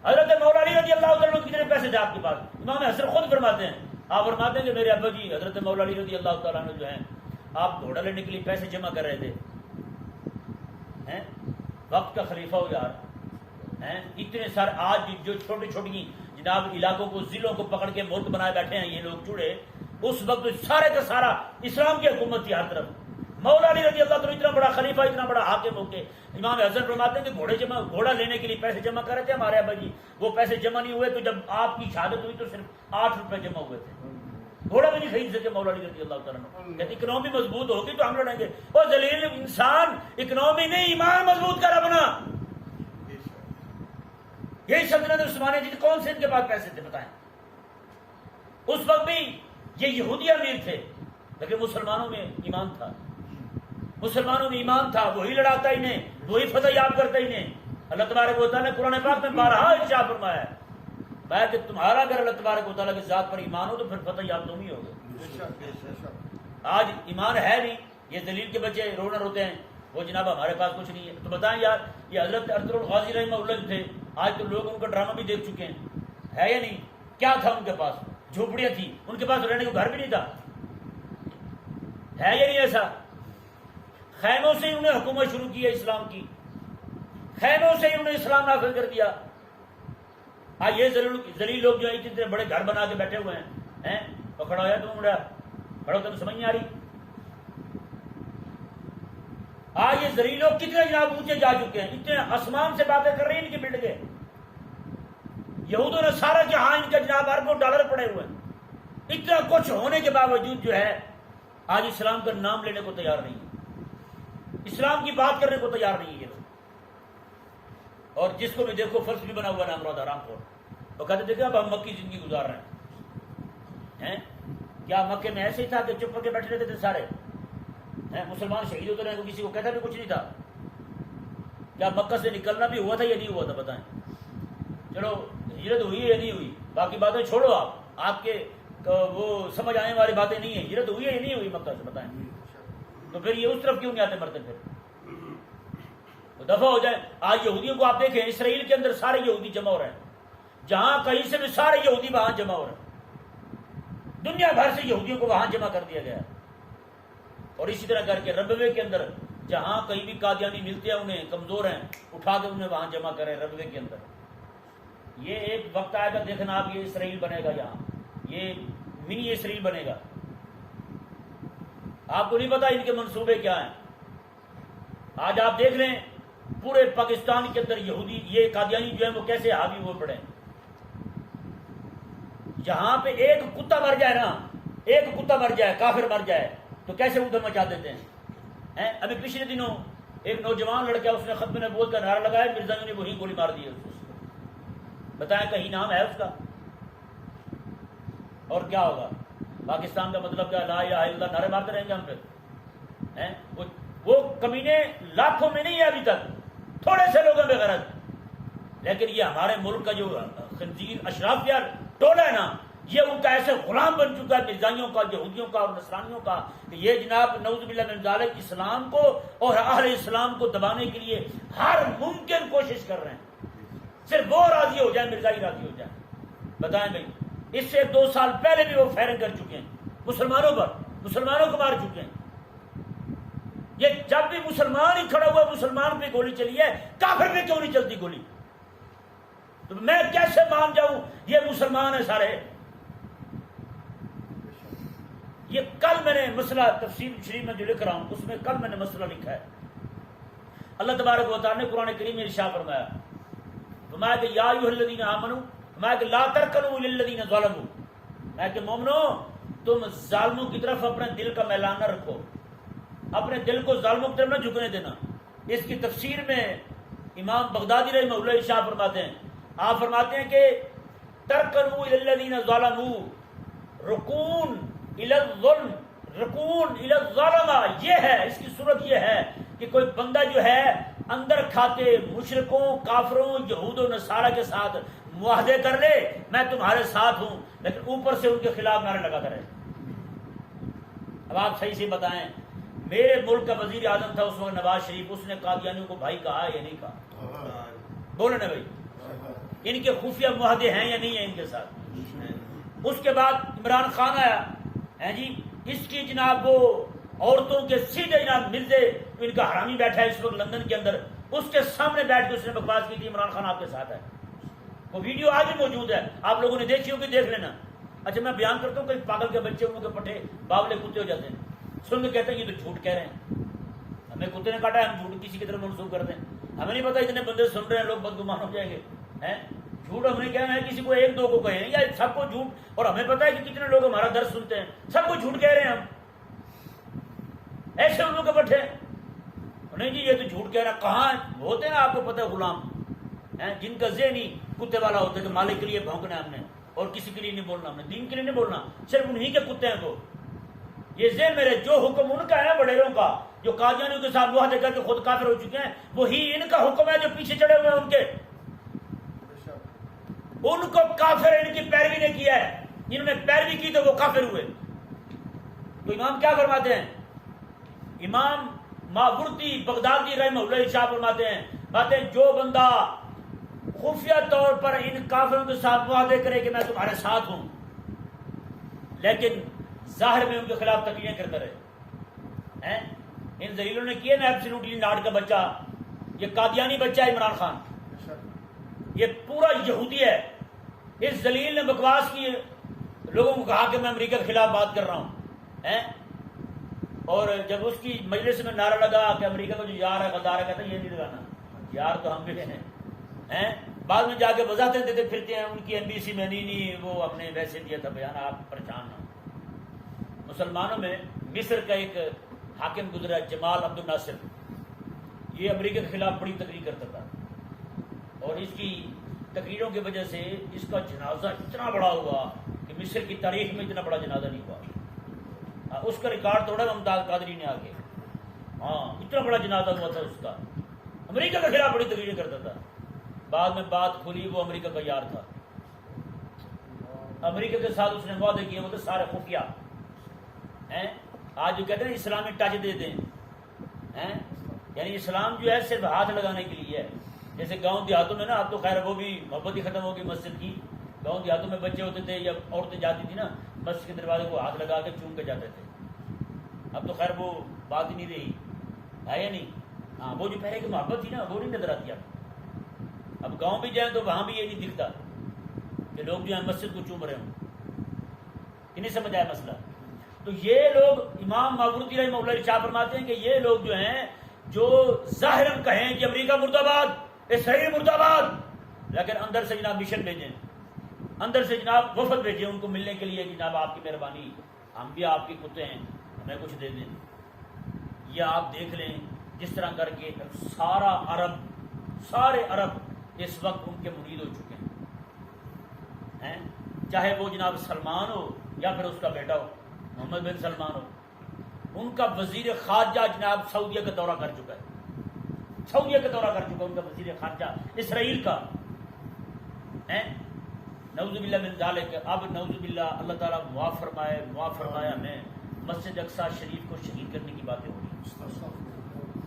حضرت مولا علی رضی اللہ تعالیٰ عنہ کتنے پیسے تھے آپ کے پاس؟ امام حسن خود فرماتے ہیں، آپ فرماتے ہیں کہ میرے ابا جی حضرت مولا علی رضی اللہ تعالیٰ عنہ جو ہیں، آپ گھوڑا لینے کے لیے پیسے جمع کر رہے تھے، وقت کا خلیفہ ہو یار، اتنے سارے آج جو چھوٹی چھوٹی جناب علاقوں کو، ضلعوں کو پکڑ کے ملک بنائے بیٹھے ہیں یہ لوگ چوڑے، اس وقت سارے کا سارا اسلام کی حکومت تھی ہر طرف۔ مولا علی رضی اللہ تعالیٰ اتنا بڑا خلیفہ، اتنا بڑا حاکم ہو کے امام حسن فرماتے ہیں کہ گھوڑا لینے کے لیے پیسے جمع کر رہے تھے ہمارے ابا جی، وہ پیسے جمع نہیں ہوئے تو جب آپ کی شہادت ہوئی تو صرف 8 روپے جمع ہوئے تھے، گھوڑا بھی نہیں خرید سکے مولا علی رضی اللہ تعالیٰ عنہ۔ کہتے اکنومی مضبوط ہوگی تو ہم لڑیں گے۔ اور ذلیل انسان اکنومی نہیں ایمان مضبوط کر اپنا۔ یہی سلطنت عثمانیہ جی کون سے ان کے پاس پیسے تھے بتائیں؟ اس وقت بھی یہ یہودی امیر تھے لیکن مسلمانوں میں ایمان تھا، مسلمانوں میں ایمان تھا، وہی لڑاتا انہیں، وہی فتح یاب کرتا انہیں۔ اللہ تبارک و تعالیٰ نے قرآن پاک میں بارہا ارشاد فرمایا ہے کہ تمہارا اگر اللہ تبارک و تعالیٰ کی ذات پر ایمان ہو تو پھر فتح یاب تم ہی ہوگے۔ آج ایمان ہے نہیں، یہ ذلیل کے بچے رونا روتے ہیں وہ جناب ہمارے پاس کچھ نہیں ہے۔ تو بتائیں یار یہ حضرت ارطغرل غازی رحمہ اللہ جو تھے، آج تو لوگ ان کا ڈرامہ بھی دیکھ چکے ہیں، ہے یا نہیں؟ کیا تھا ان کے پاس؟ جھوپڑیاں تھی، ان کے پاس رہنے کو گھر بھی نہیں تھا، ہے یا نہیں ایسا؟ خیموں سے ہی انہیں حکومت شروع کی ہے اسلام کی، خیموں سے ہی انہیں اسلام نافذ کر دیا۔ آج یہ ذلیل لوگ جو ہیں اتنے بڑے گھر بنا کے بیٹھے ہوئے ہیں، پکڑا ہوا تم بڑا بڑا تم سمجھ نہیں آ رہی۔ آج یہ ذلیل لوگ کتنے جناب اونچے جا چکے ہیں، اتنے آسمان سے باتیں کر رہی ہیں ان کی بلڈنگیں۔ یہود و نصارہ کے ہاں ان کے جناب اربوں ڈالر پڑے ہوئے ہیں، اتنا کچھ ہونے کے باوجود جو ہے آج اسلام کا نام لینے کو تیار نہیں ہے، اسلام کی بات کرنے کو تیار نہیں ہے۔ اور جس کو بھی دیکھو فرش بھی بنا ہوا نام مراد آرام خور، وہ کہتے دیکھیں اب ہم مکی زندگی گزار رہے ہیں۔ کیا مکے میں ایسے ہی تھا کہ چپ کر کے بیٹھے رہتے تھے سارے؟ مسلمان شہید ہوتے رہے، کسی کو کہتا بھی کچھ نہیں تھا؟ کیا مکہ سے نکلنا بھی ہوا تھا یا نہیں ہوا تھا بتائیں؟ چلو ہجرت ہوئی ہے یا نہیں ہوئی، باقی باتیں چھوڑو، آپ کے وہ سمجھ آنے والی باتیں نہیں ہیں، ہجرت ہوئی ہے یا نہیں ہوئی مکہ سے بتائیں؟ تو پھر یہ اس طرف کیوں نہیں آتے مرتے؟ پھر تو دفعہ ہو جائے۔ آج یہودیوں کو آپ دیکھیں، اسرائیل کے اندر سارے یہودی جمع ہو رہے ہیں، جہاں کہیں سے بھی سارے یہودی وہاں جمع ہو رہے ہیں، دنیا بھر سے یہودیوں کو وہاں جمع کر دیا گیا ہے۔ اور اسی طرح کر کے ربوے کے اندر جہاں کہیں بھی قادیانی ملتے ہیں، انہیں کمزور ہیں، اٹھا کے انہیں وہاں جمع کریں ربوے کے اندر۔ یہ ایک وقت آئے گا دیکھنا آپ، یہ اسرائیل بنے گا، یہاں یہ منی اسرائیل بنے گا۔ آپ کو نہیں پتا ان کے منصوبے کیا ہیں۔ آج آپ دیکھ لیں پورے پاکستان کے اندر یہودی، یہ قادیانی جو ہیں وہ کیسے حاوی ہوئے پڑے ہیں۔ جہاں پہ ایک کتا مر جائے نا، ایک کتا مر جائے، کافر مر جائے تو کیسے ادھر مچا دیتے ہیں۔ ابھی پچھلے دنوں ایک نوجوان لڑکا، اس نے ختم نبوت کا نعرہ لگایا، مرزا نے وہی گولی مار دی ہے اس کو۔ بتائیں کہیں نام ہے اس کا؟ اور کیا ہوگا؟ پاکستان کا مطلب کیا؟ لا الہ الا اللہ نعرے مارتے رہیں گے ہم پھر؟ وہ کمینے لاکھوں میں نہیں ہے ابھی تک، تھوڑے سے لوگوں بے غرض، لیکن یہ ہمارے ملک کا جو خنزیر اشرافیہ ٹولہ ہے نا، یہ ان کا ایسے غلام بن چکا ہے مرزائیوں کا، یہودیوں کا اور نصرانیوں کا، کہ یہ جناب نعوذ باللہ من ذالک اسلام کو اور اہل اسلام کو دبانے کے لیے ہر ممکن کوشش کر رہے ہیں، صرف وہ راضی ہو جائیں، مرزائی راضی ہو جائیں۔ بتائیں بھائی، اس سے 2 سال پہلے بھی وہ فائرنگ کر چکے ہیں مسلمانوں پر، مسلمانوں کو مار چکے ہیں۔ یہ جب بھی مسلمان ہی کھڑا ہوا مسلمان پہ گولی چلی ہے، کافر پہ کیوں نہیں چلتی گولی؟ تو میں کیسے مان جاؤں یہ مسلمان ہے سارے؟ یہ کل میں نے مسئلہ تفسیر شریف میں جو لکھ رہا ہوں اس میں کل میں نے مسئلہ لکھا ہے۔ اللہ تبارک و تعالیٰ نے قرآن کریم میں ارشاد فرمایا، فرمایا کہ یا ایھا الذین آمنوا، فرمایا کہ لا ترکنوا الی الذین ظلموا، میں کہ مومنو تم ظالموں کی طرف اپنے دل کا میلان نہ رکھو، اپنے دل کو ظالموں کی طرف نہ جھکنے دینا۔ اس کی تفسیر میں امام بغدادی رحمہ اللہ ارشاد فرماتے ہیں، آپ فرماتے ہیں کہ ترکنوا الی الذین ظلموا، رکون الی الظلم، رکون الی الظلمہ، یہ ہے اس کی صورت، یہ ہے کہ کوئی بندہ جو ہے اندر کھاتے مشرکوں، کافروں، یہود و نصارہ کے ساتھ معاہدے کر لے، میں تمہارے ساتھ ہوں، لیکن اوپر سے ان کے خلاف نعرے لگاتا رہے۔ اب آپ صحیح سے بتائیں، میرے ملک کا وزیر اعظم تھا اس وقت نواز شریف، اس نے قادیانیوں کو بھائی کہا یا نہیں کہا؟ بولے نا بھائی، ان کے خفیہ معاہدے ہیں یا نہیں ہیں ان کے ساتھ؟ اس کے بعد عمران خان آیا ہے جی، اس کی جناب وہ عورتوں کے سیدھے جناب ملتے، ان کا حرامی بیٹھا ہے اس وقت لندن کے اندر، اس کے سامنے بیٹھ کے اس نے بکواس کی تھی عمران خان آپ کے ساتھ ہے، وہ ویڈیو آج بھی موجود ہے، آپ لوگوں نے دیکھی ہوگی، دیکھ لینا۔ اچھا میں بیان کرتا ہوں کہ پاگل کے بچے ان کے پٹھے باولے کتے ہو جاتے ہیں، سن کے کہتے ہیں یہ تو جھوٹ کہہ رہے ہیں، ہمیں کتے نے کاٹا ہے ہم جھوٹ کسی کی طرف منسوخ کر دیں، ہمیں نہیں پتا اتنے بندے سن رہے ہیں لوگ بدگمان ہو جائیں گے، ہیں جھوٹ ہم نے کہنا ہے کسی کو 1-2 کو کہیں یا سب کو جھوٹ، اور ہمیں پتا ہے کہ کتنے لوگ ہمارا درس سنتے ہیں، سب کو جھوٹ کہہ رہے ہیں ہم، ایسے ان لوگ کے پٹھے نہیں جی یہ تو جھوٹ کہہ رہا، کہاں ہوتے ہیں آپ کو پتہ ہے غلام ہیں جن کا ذہن ہی کتے والا ہوتا ہے کہ مالک کے لیے بھونکنا ہے ہم نے اور کسی کے لیے نہیں بولنا، ہم نے دین کے لیے نہیں بولنا، صرف انہی کے کتے ہیں وہ، یہ ذہن میرے جو حکم ان کا ہے بڑیروں کا جو قادیانیوں کے ساتھ معاہدے کر کے خود کافر ہو چکے ہیں، وہی ان کا حکم ہے جو پیچھے چڑھے ہوئے ہیں ان کے، ان کو کافر ان کی پیروی نے کیا ہے، جنہوں نے پیروی کی تو وہ کافر ہوئے۔ تو امام کیا فرماتے ہیں، امام ماوردی بغدادی رحمہ اللہ ارشاد فرماتے ہیں، باتیں جو بندہ خفیہ طور پر ان کافروں کے ساتھ معاہدے کرے کہ میں تمہارے ساتھ ہوں، لیکن ظاہر میں ان کے خلاف تقریریں کرتا رہے، ان ذلیلوں نے کیے نا ایبسلیوٹلی ناٹ کا بچہ، یہ قادیانی بچہ ہے عمران خان، یہ پورا یہودی ہے، اس ذلیل نے بکواس کی، لوگوں کو کہا کہ میں امریکہ کے خلاف بات کر رہا ہوں، اور جب اس کی مجلس میں نعرہ لگا کہ امریکہ کا جو یار ہے غدار ہے، کہتا ہے یہ نہیں لگانا، یار تو ہم بھی ہیں، بعد میں جا کے وضاحتیں دیتے پھرتے ہیں ان کی NBC میں، نہیں وہ ہم نے ویسے دیا تھا بیان، آپ پریشان ہیں۔ مسلمانوں میں مصر کا ایک حاکم گزرا جمال عبد الناصر، یہ امریکہ کے خلاف بڑی تقریر کرتا تھا، اور اس کی تقریروں کی وجہ سے اس کا جنازہ اتنا بڑا ہوا کہ مصر کی تاریخ میں اتنا بڑا جنازہ نہیں ہوا، اس کا ریکارڈ توڑا ممتاز قادری نے آگے، اتنا بڑا جنازہ ہوا تھا اس کا، امریکہ کے خلاف بڑی تقریریں کرتا تھا، بعد میں بات کھلی وہ امریکہ کا یار تھا، امریکہ کے ساتھ اس نے معاہدے کیے، وہ تو سارے خفیہ ہیں، آج جو کہتے ہیں اسلامی ٹچ دے دیں، یعنی اسلام جو ہے صرف ہاتھ لگانے کے لیے ہے، جیسے گاؤں دیہاتوں میں نا، اب تو خیر وہ بھی محبت ہی ختم ہوگی مسجد کی، گاؤں دیہاتوں میں بچے ہوتے تھے یا عورتیں جاتی تھی نا مسجد کے دروازے کو ہاتھ لگا کے چوم کے جاتے تھے، اب تو خیر وہ بات ہی نہیں رہی ہے یا نہیں، ہاں وہ جو پہلے کی محبت تھی نا وہ نہیں نظر آتی اب گاؤں بھی جائیں تو وہاں بھی یہ نہیں دکھتا کہ لوگ جو ہیں مسجد کو چوم رہے ہوں، کہ نہیں سمجھ آیا مسئلہ؟ تو یہ لوگ امام ماوردی رحمہ اللہ ارشاد فرماتے ہیں کہ یہ لوگ جو ہیں جو ظاہراً کہیں کہ امریکہ مرد آباد، اسرائیل مرد آباد، لیکن اندر سے جناب مشن بھیجیں، اندر سے جناب وفد بھیجیں ان کو ملنے کے لیے، جناب آپ کی مہربانی، ہم بھی آپ کے کتے ہیں، ہمیں کچھ دے دیں۔ یہ آپ دیکھ لیں جس طرح کر کے سارے عرب اس وقت ان کے مرید ہو چکے ہیں، چاہے وہ جناب سلمان ہو یا پھر اس کا بیٹا ہو محمد بن سلمان ہو، ان کا وزیر خارجہ جناب سعودیہ کا دورہ کر چکا ہے، سعودیہ کا دورہ کر چکا ہے ان کا وزیر خارجہ اسرائیل کا، نعوذ باللہ من ذالک. اب نعوذ باللہ اللہ تعالیٰ معاف فرمائے ہمیں. مسجد اقصی شریف کو شہید کرنے کی باتیں ہو رہی ہیں,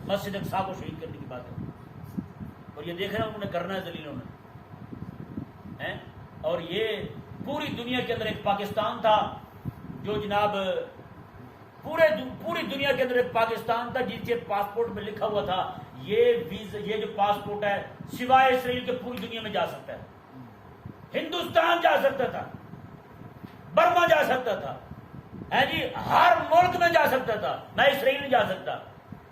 مسجد اقصی کو شہید کرنے کی باتیں ہو رہی ہیں, اور یہ دیکھ رہے ہیں انہوں نے کرنا ہے ذلیلوں نے. اور یہ پوری دنیا کے اندر ایک پاکستان تھا جو جناب پوری دنیا کے اندر ایک پاکستان تھا جس کے پاسپورٹ میں لکھا ہوا تھا یہ جو پاسپورٹ ہے سوائے اسرائیل کے پوری دنیا میں جا سکتا ہے. ہندوستان جا سکتا تھا, برما جا سکتا تھا, جی ہر ملک میں جا سکتا تھا, نہ اسرائیل نہیں جا سکتا.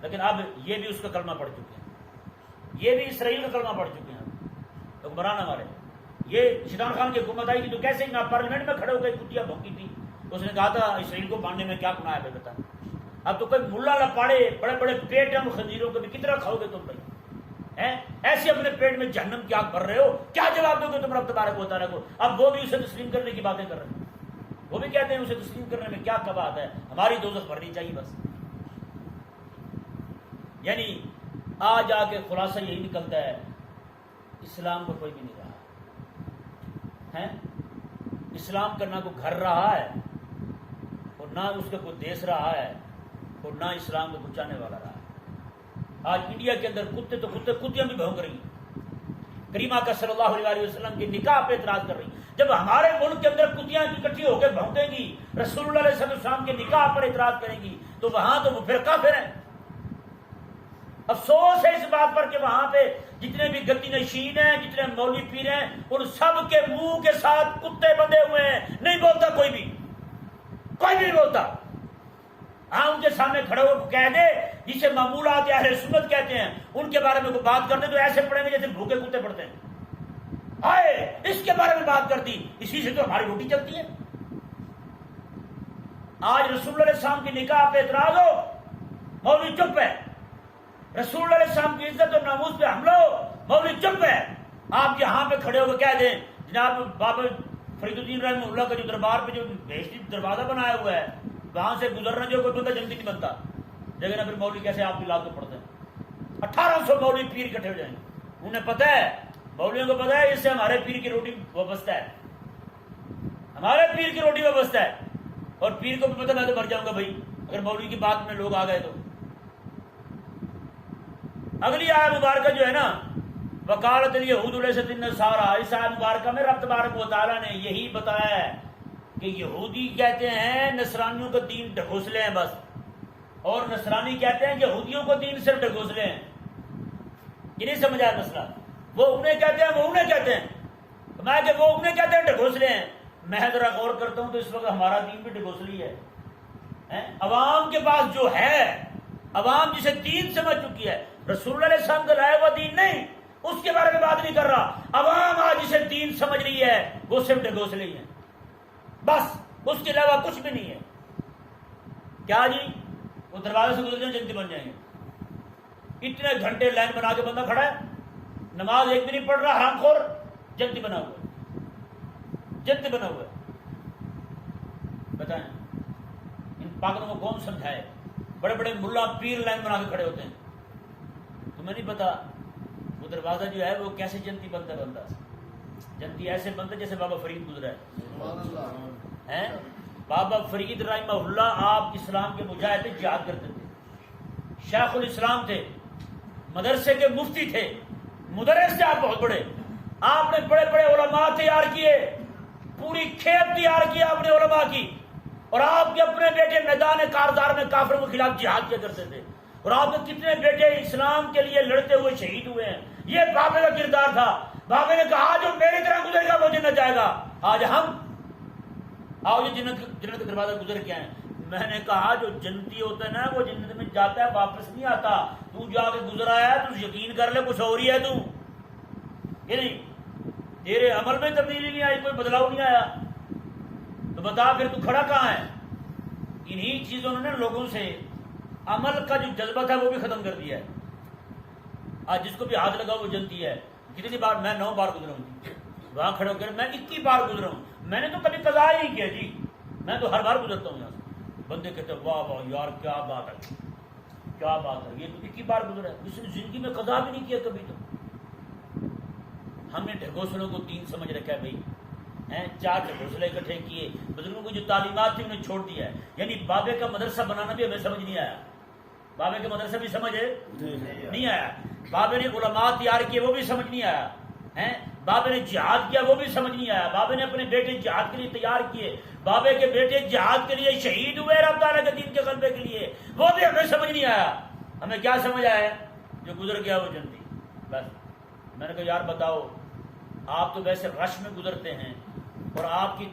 لیکن اب یہ بھی اس کا کلمہ پڑھ چکے ہیں, یہ بھی اسرائیل کا کلمہ پڑھ چکے ہیں حکمران ہمارے. یہ شیطان خان کی حکومت آئی تھی تو کیسے پارلیمنٹ میں کھڑے ہو گئے, کتیا بھونکی تھی. اس نے کہا تھا اسرائیل کو ماننے میں کیا گناہ ہے بتا. اب تو کوئی ملا لپاڑے بڑے بڑے پیٹ ہم خنزیروں کو بھی کتنا کھاؤ گے تم بھائی, ایسے اپنے پیٹ میں جہنم کی آگ بھر رہے ہو, کیا جواب دو گے تم رب تبارک و تعالیٰ کو. اب وہ بھی اسے تسلیم کرنے کی باتیں کر رہے ہیں, وہ بھی کہتے ہیں اسے تسلیم کرنے میں کیا بات ہے, ہماری دوزخ بھرنی چاہیے بس. یعنی آج آ کے خلاصہ یہی نکلتا ہے اسلام کو کوئی بھی نہیں رہا ہے. اسلام کا نہ کوئی گھر رہا ہے اور نہ اس کا کوئی دیس رہا ہے اور نہ اسلام کو بچانے والا رہا ہے. آج انڈیا کے اندر کتے تو کتیاں بھی بھونک رہی ہیں, کریمہ کا صلی اللہ علیہ وسلم کے نکاح پہ اعتراض کر رہی ہیں. جب ہمارے ملک کے اندر کتیاں اکٹھی ہو کے بھونکیں گی, رسول اللہ علیہ وسلم کے نکاح پر اعتراض کریں گی, تو وہاں تو وہ پھر کافر ہیں. افسوس ہے اس بات پر کہ وہاں پہ جتنے بھی گدی نشین ہیں, جتنے مولوی پیر ہیں, ان سب کے منہ کے ساتھ کتے بندھے ہوئے ہیں, نہیں بولتا کوئی بھی نہیں بولتا. ہاں ان کے سامنے کھڑے ہو کہہ دے جسے معمولات اہل سنت کہتے ہیں, ان کے بارے میں کوئی بات کرتے تو ایسے پڑیں گے جیسے بھوکے کتے پڑتے ہیں. آئے اس کے بارے میں بات کرتی, اسی سے تو ہماری روٹی چلتی ہے. آج رسول اللہ علیہ السلام کی نکاح پہ اعتراض ہو, مولوی چپ ہے. رسول اللہ علیہ السلام کی عزت اور ناموس پہ حملہ ہو, مولوی چپ ہے. آپ یہاں پہ کھڑے ہو کے کہہ دیں جناب بابا فرید الدین رحمہ اللہ کا جو دربار پہ جو بہشتی دروازہ بنایا ہوا ہے وہاں سے گزرنا جو کوئی بندہ جلدی نہیں بنتا. لیکن پھر مولوی کیسے آپ کی لات کو پڑتے ہیں. 1800 مولوی پیر اکٹھے ہو جائیں, انہیں پتہ ہے, مولویوں کو پتہ ہے اس سے ہمارے پیر کی روٹی وابستہ ہے, ہمارے پیر کی روٹی وابستہ ہے. اور پیر کو بھی پتہ میں تو مر جاؤں گا بھائی اگر مولوی کی بات میں لوگ آ گئے تو. اگلی آیت مبارکہ جو ہے نا, وقالت الیہود لیست النصارى, اس آیت مبارکہ میں رب تبارک و تعالیٰ نے یہی بتایا ہے کہ یہودی کہتے ہیں نصرانیوں کا دین ڈھکوسلے ہیں بس, اور نصرانی کہتے ہیں یہودیوں کو دین صرف ڈھکوسلے ہیں. یہ نہیں سمجھا مسئلہ. وہ انہیں کہتے ہیں, وہ انہیں کہتے ہیں, میں کہ وہ انہیں کہتے ہیں ڈھکوسلے ہیں. میں ذرا غور کرتا ہوں تو اس وقت ہمارا دین بھی ڈھکوسلی ہے. عوام کے پاس جو ہے, عوام جسے دین سمجھ چکی ہے, رسول اللہ علیہ السلام کا لایا ہوا دین نہیں, اس کے بارے میں بات نہیں کر رہا. عوام آج جسے دین سمجھ رہی ہے وہ صرف ڈھکوسلے ہی ہیں بس, اس کے علاوہ کچھ بھی نہیں ہے. کیا جی وہ دروازے سے گزر جائیں جنتی بن جائیں گے. اتنے گھنٹے لائن بنا کے بندہ کھڑا ہے, نماز ایک بھی نہیں پڑھ رہا, حرام خور, جنتی بنا ہوا ہے, جنتی بنا ہوا ہے. بتائیں ان پاگلوں کو کون سمجھائے؟ بڑے بڑے ملا پیر لائن بنا کے کھڑے ہوتے ہیں. تمہیں نہیں پتا وہ دروازہ جو ہے وہ کیسے جنتی بنتا ہے. بندہ جنتی ایسے بنتا جیسے بابا فرید گزرا ہے. بابا فرید رحمہ اللہ آپ اسلام کے مجاہد جہاد کرتے تھے, شیخ الاسلام تھے, مدرسے کے مفتی تھے, مدرس تھے آپ بہت بڑے. آپ نے بڑے بڑے علماء تیار کیے, پوری کھیپ تیار کی آپ نے علماء کی, اور آپ کے اپنے بیٹے میدان کارزار میں کافروں کے خلاف جہاد کیا کرتے تھے, اور آپ کے کتنے بیٹے اسلام کے لیے لڑتے ہوئے شہید ہوئے ہیں. یہ بابے کا کردار تھا. بابے نے کہا جو میری طرح گزرے گا وہ جنت جائے گا. آج ہم آؤ یہ جنت کا دروازہ گزر کے آئے. میں نے کہا جو جنتی ہوتا ہے نا وہ جنت میں جاتا ہے واپس نہیں آتا. تو جا کے گزرا ہے تو یقین کر لے کچھ اور ہی ہے تو, یہ نہیں تیرے عمل میں تبدیلی نہیں آئی, کوئی بدلاؤ نہیں آیا. تو بتا پھر تو کھڑا کہاں ہے؟ انہی چیزوں نے لوگوں سے عمل کا جو جذبہ تھا وہ بھی ختم کر دیا ہے. آج جس کو بھی ہاتھ لگا وہ جنتی ہے. کتنی بار میں 9 بار گزرا ہوں وہاں کھڑے ہو کر, میں 21 بار گزرا ہوں. میں نے تو کبھی قضا ہی نہیں کیا جی, میں تو ہر بار گزرتا ہوں یہاں سے. بندے کہتے ہیں واہ واہ یار کیا بات ہے, کیا بات ہے, یہ تو 21 بار گزرا ہے, اس نے زندگی میں قضا بھی نہیں کیا کبھی. تو ہم نے ڈھکوسلوں کو دین سمجھ رکھا ہے بھائی. 4 گھونسلے اکٹھے کیے، بزرگوں کی جو تعلیمات تھی انہیں چھوڑ دیا ہے. یعنی بابے کا مدرسہ بنانا بھی ہمیں سمجھ نہیں آیا. بابے کا مدرسہ بھی سمجھ نہیں آیا. بابے نے علماء تیار کیے وہ بھی سمجھ نہیں آیا. بابے نے جہاد کیا وہ بھی سمجھ نہیں آیا. بابے نے اپنے بیٹے جہاد کے لیے تیار کیے، بابے کے بیٹے جہاد کے لیے شہید ہوئے رب تعالیٰ کے دین کے غلبے کے لیے، وہ بھی ہمیں سمجھ نہیں آیا. ہمیں کیا سمجھ آیا؟ جو گزر گیا وہ جنتی. بس میں نے کہا یار بتاؤ، آپ تو ویسے رش میں گزرتے ہیں اور آپ کی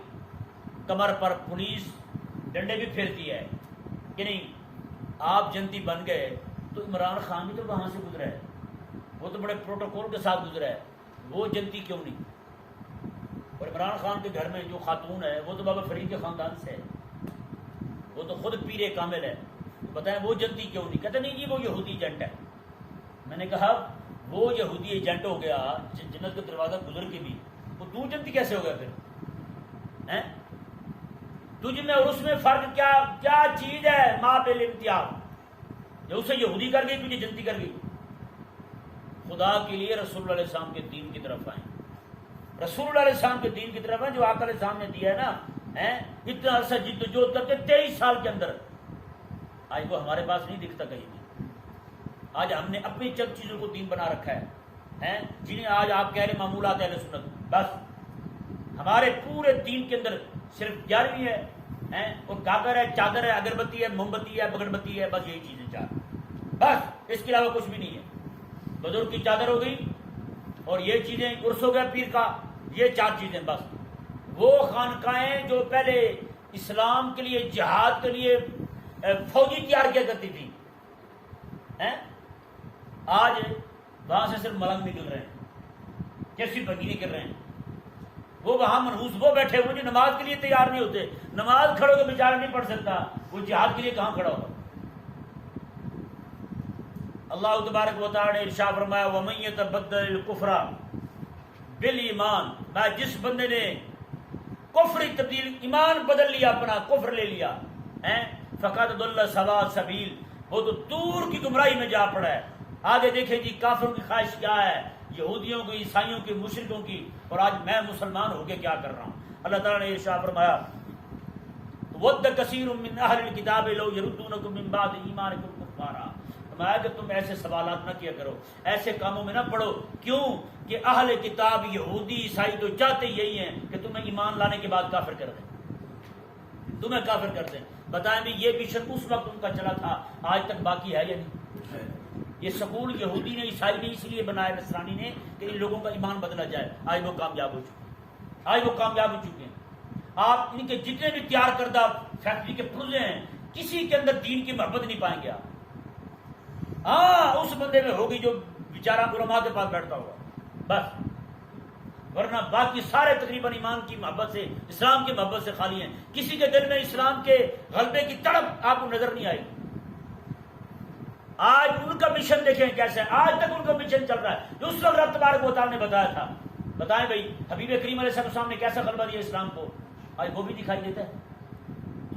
کمر پر پولیس ڈنڈے بھی پھیرتی ہے کہ نہیں، آپ جنتی بن گئے تو عمران خان بھی تو وہاں سے گزرا ہے، وہ تو بڑے پروٹوکول کے ساتھ گزرا ہے، وہ جنتی کیوں نہیں؟ اور عمران خان کے گھر میں جو خاتون ہے وہ تو بابا فرید کے خاندان سے ہے، وہ تو خود پیر کامل ہے، بتائیں وہ جنتی کیوں نہیں؟ کہتے نہیں جی وہ یہودی ایجنٹ ہے. میں نے کہا وہ یہودی ایجنٹ ہو گیا جنت کا دروازہ گزر کے بھی، وہ تو جنتی کیسے ہو گیا پھر؟ تجھ میں اور اس میں فرق کیا چیز ہے؟ ماں پہ امتیاز، جو اسے یہودی کر گئی تجھے جنتی کر گئی. خدا کے لیے رسول اللہ علیہ السلام کے دین کی طرف آئیں، رسول اللہ علیہ السلام کے دین کی طرف آئیں جو آقا علیہ السلام نے دیا ہے نا. اتنا عرصہ جد و جہد کر کے 23 سال کے اندر آج وہ ہمارے پاس نہیں دکھتا کہیں بھی. آج ہم نے اپنی چند چیزوں کو دین بنا رکھا ہے جنہیں آج آپ کہہ رہے معمولات اہل سنت. بس ہمارے پورے دین کے اندر صرف 11ویں ہے اور گاگر ہے، چادر ہے، اگربتی ہے، موم بتی ہے، بگڑ بتی ہے، بس یہی چیزیں 4. بس اس کے علاوہ کچھ بھی نہیں ہے. بزرگ کی چادر ہو گئی اور یہ چیزیں، عرس ہو گیا پیر کا، یہ 4 چیزیں بس. وہ خانقاہیں جو پہلے اسلام کے لیے جہاد کے لیے فوجی تیار کیا کرتی تھی، آج وہاں سے صرف ملنگ نکل رہے ہیں، کیسی بگی نکل رہے ہیں. وہ وہاں منحوس وہ بیٹھے ہوئے جو نماز کے لیے تیار نہیں ہوتے. نماز کھڑو تو بیچارہ نہیں پڑھ سکتا، وہ جہاد کے لیے کہاں کھڑا ہوگا؟ اللہ تبارک و تعالی نے ارشاد فرمایا وَمَن يَتَبَدَّلِ الْكُفْرَ بِالْإِيمَانِ، جس بندے نے کفر تبدیل، ایمان بدل لیا، اپنا کفر لے لیا، فَقَدْ ضَلَّ سَوَاءَ السَّبِيلِ، وہ تو دور کی گمراہی میں جا پڑا ہے. آگے دیکھیں جی کافروں کی خواہش کیا ہے، یہودیوں کی، عیسائیوں کی، مشرکوں کی، اور آج میں مسلمان ہو کے کیا کر رہا ہوں. اللہ تعالیٰ نے ارشاد فرمایا وَدَّ كَثِيرٌ مِّنْ أَهْلِ الْكِتَابِ لَوْ يَرُدُّونَكُم مِّن بَعْدِ إِيمَانِكُمْ كُفَّارًا. فرمایا کہ تم ایسے سوالات نہ کیا کرو، ایسے کاموں میں نہ پڑو. کیوں کہ اہل کتاب یہودی عیسائی تو چاہتے یہی ہیں کہ تمہیں ایمان لانے کے بعد کافر کر دیں، تمہیں کافر کر دیں. بتائیں بھی یہ مشن اس وقت ان کا چلا تھا، آج تک باقی ہے یا نہیں؟ یہ سکول یہودی نے، عیسائی نے اس لیے بنایا، نصرانی نے، کہ ان لوگوں کا ایمان بدلا جائے. آج وہ کامیاب ہو چکے ہیں، آج وہ کامیاب ہو چکے ہیں. آپ ان کے جتنے بھی تیار کردہ فیکٹری کے پرزے ہیں، کسی کے اندر دین کی محبت نہیں پائیں گے آپ. ہاں اس بندے میں ہوگی جو بیچارہ علماء کے پاس بیٹھتا ہوگا بس، ورنہ باقی سارے تقریباً ایمان کی محبت سے، اسلام کی محبت سے خالی ہیں. کسی کے دل میں اسلام کے غلبے کی تڑپ آپ کو نظر نہیں آئی. آج ان کا مشن دیکھیں کیسے ہے، آج تک ان کا مشن چل رہا ہے جو اس وقت رب تبارک و تعالیٰ نے بتایا تھا. بتائیں بھائی حبیب کریم علیہ السلام نے کیسا غلبہ دیا اسلام کو، آج وہ بھی دکھائی دیتا ہے.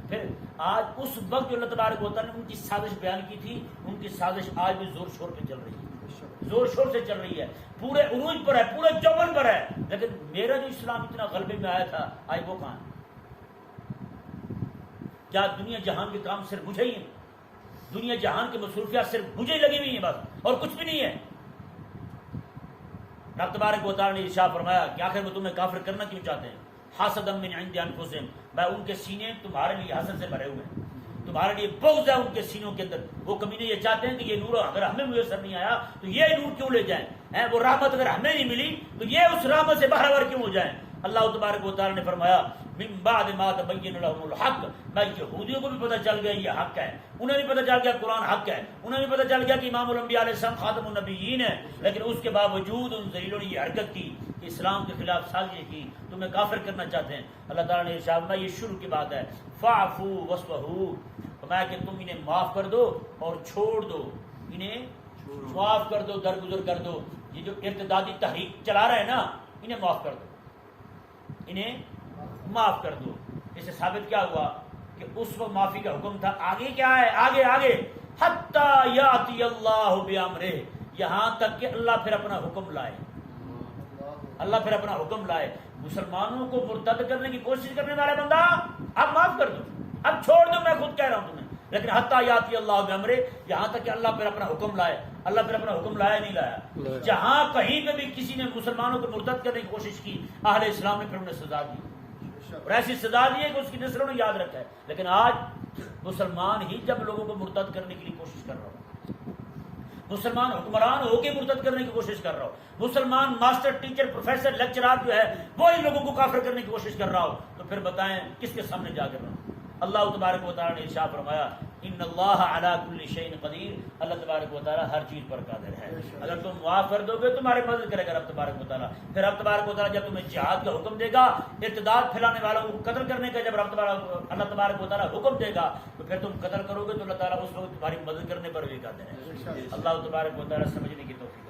پھر آج اس وقت جو اللہ تبارک و تعالیٰ نے ان کی سازش بیان کی تھی، ان کی سازش آج بھی زور شور پہ چل رہی ہے، زور شور سے چل رہی ہے، پورے عروج پر ہے، پورے چوبن پر ہے. لیکن میرا جو اسلام اتنا غلبے میں آیا تھا آج وہ کہاں ہے؟ کیا دنیا جہان کے کام صرف مجھے ہی ہیں؟ دنیا جہان کی مصروفیات صرف مجھے ہی لگی ہوئی ہیں بس، اور کچھ بھی نہیں ہے؟ رب تبارک و تعالیٰ نے ارشاد فرمایا کہ آخر وہ تمہیں کافر کرنا کیوں چاہتے ہیں؟ حسدا من عند انفسهم، میں ان کے سینے تمہارے لیے حسد سے بھرے ہوئے ہیں، تمہارے لیے بغض ہے ان کے سینوں کے اندر. وہ کمینے یہ چاہتے ہیں کہ یہ نور اگر ہمیں میسر نہیں آیا تو یہ نور کیوں لے جائیں، وہ رحمت اگر ہمیں نہیں ملی تو یہ اس رحمت سے باہر کیوں ہو جائیں. اللہ تبارک و تعالیٰ نے فرمایا من بعد ما تبین لهم الحق، میں یہودیوں کو بھی پتہ چل گیا یہ حق ہے، انہیں بھی پتہ چل گیا قرآن حق ہے، انہیں بھی پتہ چل گیا کہ امام الانبیاء علیہ السلام خاتم النبیین ہے، لیکن اس کے باوجود ان ذلیلوں نے یہ حرکت کی کہ اسلام کے خلاف سازش کی، تمہیں کافر کرنا چاہتے ہیں. اللہ تعالیٰ نے ارشاد فرمایا یہ شروع کی بات ہے، فاعفوا واصفحوا، فرمایا کہ تم انہیں معاف کر دو اور چھوڑ دو، انہیں معاف کر دو، درگزر کر دو. یہ جو ارتدادی تحریک چلا رہے ہیں نا، انہیں معاف کر دو، انہیں معاف کر دو. اس سے ثابت کیا ہوا کہ اس وقت معافی کا حکم تھا. آگے کیا ہے؟ آگے آگے حتی یاتی اللہ بامرہ، یہاں تک کہ اللہ پھر اپنا حکم لائے، اللہ پھر اپنا حکم لائے. مسلمانوں کو مرتد کرنے کی کوشش کرنے والا بندہ اب معاف کر دو، اب چھوڑ دو، میں خود کہہ رہا ہوں تمہیں، لیکن حتیٰ یاتی اللہ بامرہ، یہاں تک کہ اللہ پھر اپنا حکم لائے۔ اللہ پھر اپنا حکم لایا نہیں لایا؟ جہاں کہیں پہ بھی کسی نے مسلمانوں کو مرتد کرنے کی کوشش کی، اہل اسلام نے پھر انہیں سزا دی، اور ایسی سزا دی ہے کہ اس کی نسلوں نے یاد رکھا ہے۔ لیکن آج مسلمان ہی جب لوگوں کو مرتد کرنے کے لیے کوشش کر رہا ہو، مسلمان حکمران ہو کے مرتد کرنے کی کوشش کر رہا ہو، مسلمان ماسٹر ٹیچر پروفیسر لیکچرار جو ہے وہی لوگوں کو کافر کرنے کی کوشش کر رہا ہو، تو پھر بتائیں کس کے سامنے جا کر رہا؟ اللہ تبارک و تعالیٰ نے ارشاد فرمایا ان اللہ علی کل شیء قدیر، اللہ تبارک و تعالیٰ ہر چیز پر قادر ہے۔ اگر تم معاف کر دو گے تمہارے مدد کرے گا رب تبارک و تعالیٰ۔ پھر رب تبارک و تعالیٰ جب تمہیں جہاد کا حکم دے گا، ارتداد پھیلانے والوں کو قتل کرنے کا جب اللہ تبارک و تعالیٰ حکم دے گا، تو پھر تم قتل کرو گے تو اللہ تعالیٰ اس وقت تمہاری مدد کرنے پر بھی قادر ہے۔ اللہ تبارک و تعالیٰ سمجھنے کی توفیق